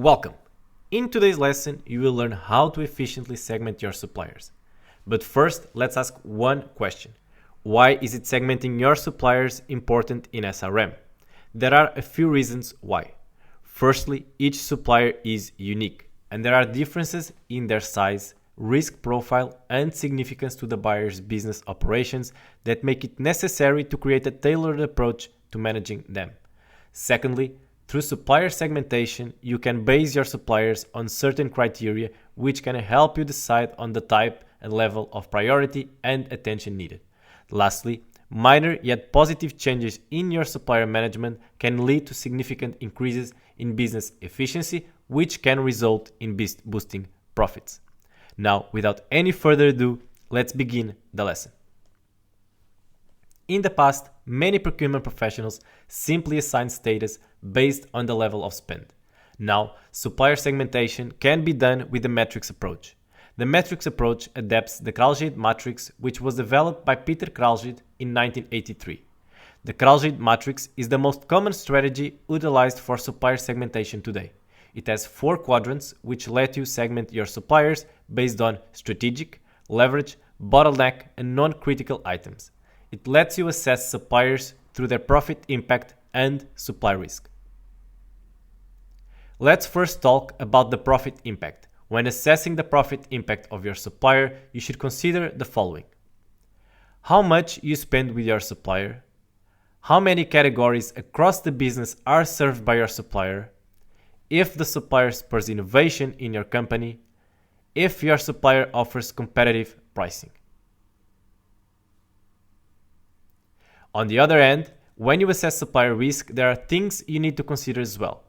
Welcome! In today's lesson, you will learn how to efficiently segment your suppliers. But first, let's ask one question. Why is it segmenting your suppliers important in SRM? There are a few reasons why. Firstly, each supplier is unique, and there are differences in their size, risk profile, and significance to the buyer's business operations that make it necessary to create a tailored approach to managing them. Secondly, through supplier segmentation, you can base your suppliers on certain criteria which can help you decide on the type and level of priority and attention needed. Lastly, minor yet positive changes in your supplier management can lead to significant increases in business efficiency, which can result in boosting profits. Now, without any further ado, let's begin the lesson. In the past, many procurement professionals simply assign status based on the level of spend. Now, supplier segmentation can be done with the matrix approach. The matrix approach adapts the Kraljic Matrix, which was developed by Peter Kraljic in 1983. The Kraljic Matrix is the most common strategy utilized for supplier segmentation today. It has 4 quadrants which let you segment your suppliers based on strategic, leverage, bottleneck, and non-critical items. It lets you assess suppliers through their profit impact and supply risk. Let's first talk about the profit impact. When assessing the profit impact of your supplier, you should consider the following. How much you spend with your supplier, how many categories across the business are served by your supplier, if the supplier spurs innovation in your company, if your supplier offers competitive pricing. On the other hand, when you assess supplier risk, there are things you need to consider as well.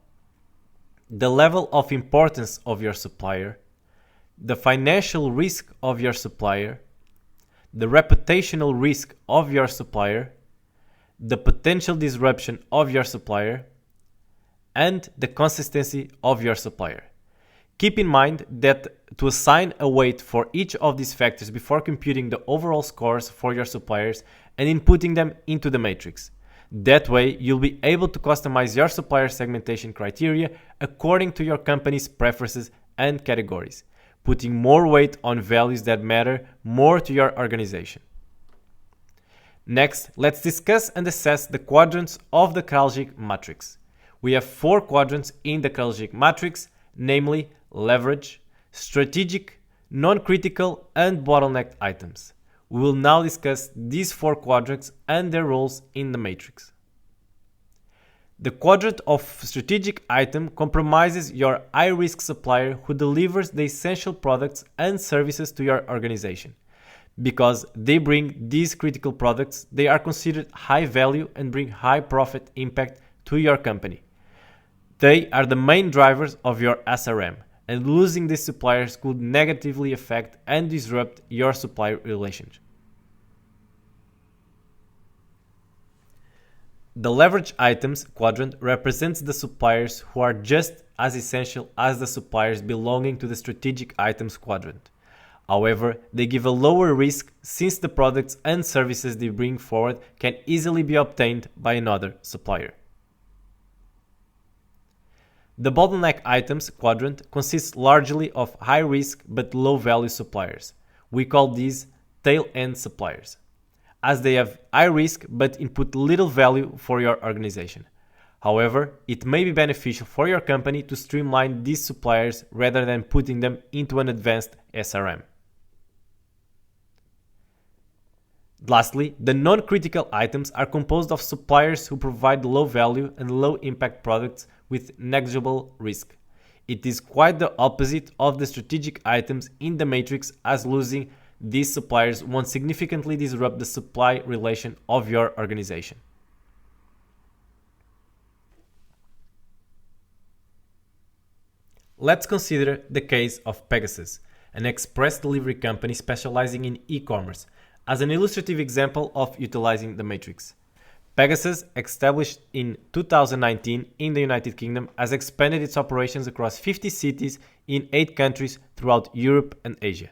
The level of importance of your supplier, the financial risk of your supplier, the reputational risk of your supplier, the potential disruption of your supplier, and the consistency of your supplier. Keep in mind that to assign a weight for each of these factors before computing the overall scores for your suppliers and inputting them into the matrix. That way, you'll be able to customize your supplier segmentation criteria according to your company's preferences and categories, putting more weight on values that matter more to your organization. Next, let's discuss and assess the quadrants of the Kraljic Matrix. We have 4 quadrants in the Kraljic Matrix, namely leverage, strategic, non-critical, and bottleneck items. We will now discuss these 4 quadrants and their roles in the matrix. The quadrant of strategic item comprises your high-risk supplier who delivers the essential products and services to your organization. Because they bring these critical products, they are considered high value and bring high profit impact to your company. They are the main drivers of your SRM, and losing these suppliers could negatively affect and disrupt your supplier relationship. The leverage items quadrant represents the suppliers who are just as essential as the suppliers belonging to the strategic items quadrant. However, they give a lower risk since the products and services they bring forward can easily be obtained by another supplier. The bottleneck items quadrant consists largely of high-risk but low-value suppliers. We call these tail-end suppliers, as they have high risk but input little value for your organization. However, it may be beneficial for your company to streamline these suppliers rather than putting them into an advanced SRM. Lastly, the non-critical items are composed of suppliers who provide low-value and low-impact products with negligible risk. It is quite the opposite of the strategic items in the matrix, as losing these suppliers won't significantly disrupt the supply relation of your organization. Let's consider the case of Pegasus, an express delivery company specializing in e-commerce, as an illustrative example of utilizing the matrix. Pegasus, established in 2019 in the United Kingdom, has expanded its operations across 50 cities in 8 countries throughout Europe and Asia.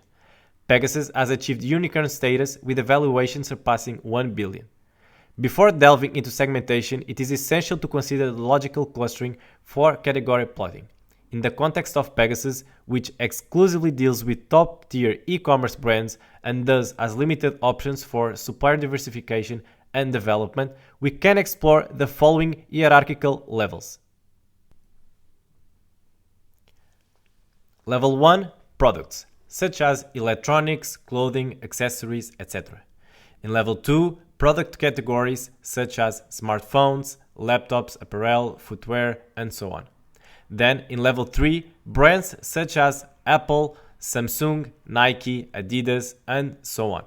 Pegasus has achieved unicorn status with a valuation surpassing 1 billion. Before delving into segmentation, it is essential to consider the logical clustering for category plotting. in the context of Pegasus, which exclusively deals with top-tier e-commerce brands and thus has limited options for supplier diversification and development, we can explore the following hierarchical levels. Level 1. Products, such as electronics, clothing, accessories, etc. In Level 2, product categories, such as smartphones, laptops, apparel, footwear, and so on. Then, in Level 3, brands such as Apple, Samsung, Nike, Adidas, and so on.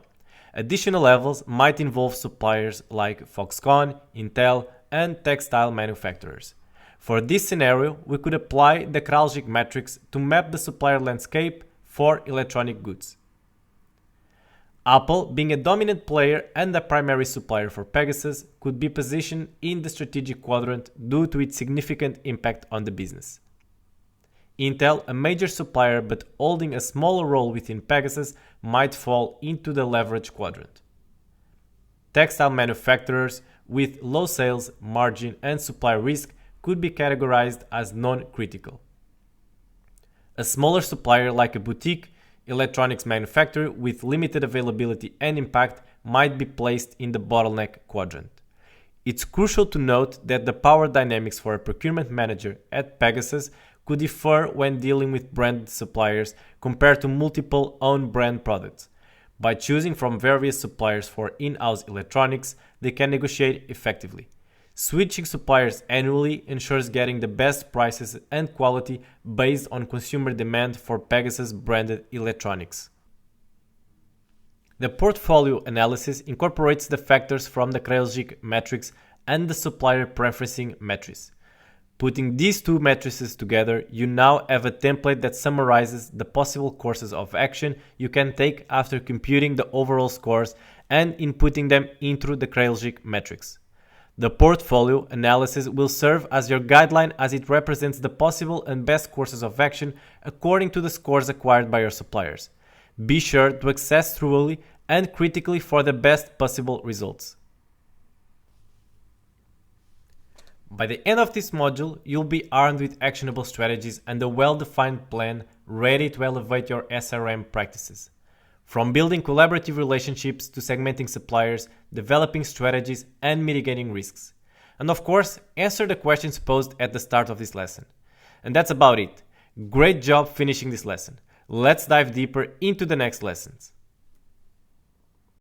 Additional levels might involve suppliers like Foxconn, Intel, and textile manufacturers. For this scenario, we could apply the Kraljic Matrix to map the supplier landscape for electronic goods. Apple, being a dominant player and a primary supplier for Pegasus, could be positioned in the strategic quadrant due to its significant impact on the business. Intel, a major supplier but holding a smaller role within Pegasus, might fall into the leverage quadrant. Textile manufacturers with low sales, margin, and supply risk could be categorized as non-critical. A smaller supplier like a boutique electronics manufacturer with limited availability and impact might be placed in the bottleneck quadrant. It's crucial to note that the power dynamics for a procurement manager at Pegasus could differ when dealing with branded suppliers compared to multiple own brand products. By choosing from various suppliers for in-house electronics, they can negotiate effectively. Switching suppliers annually ensures getting the best prices and quality based on consumer demand for Pegasus branded electronics. The portfolio analysis incorporates the factors from the Kraljic Matrix and the supplier preferencing matrix. Putting these two matrices together, you now have a template that summarizes the possible courses of action you can take after computing the overall scores and inputting them into the Kraljic Matrix. The portfolio analysis will serve as your guideline as it represents the possible and best courses of action according to the scores acquired by your suppliers. Be sure to access thoroughly and critically for the best possible results. By the end of this module, you'll be armed with actionable strategies and a well-defined plan ready to elevate your SRM practices. From building collaborative relationships to segmenting suppliers, developing strategies, and mitigating risks. And of course, answer the questions posed at the start of this lesson. And that's about it. Great job finishing this lesson. Let's dive deeper into the next lessons.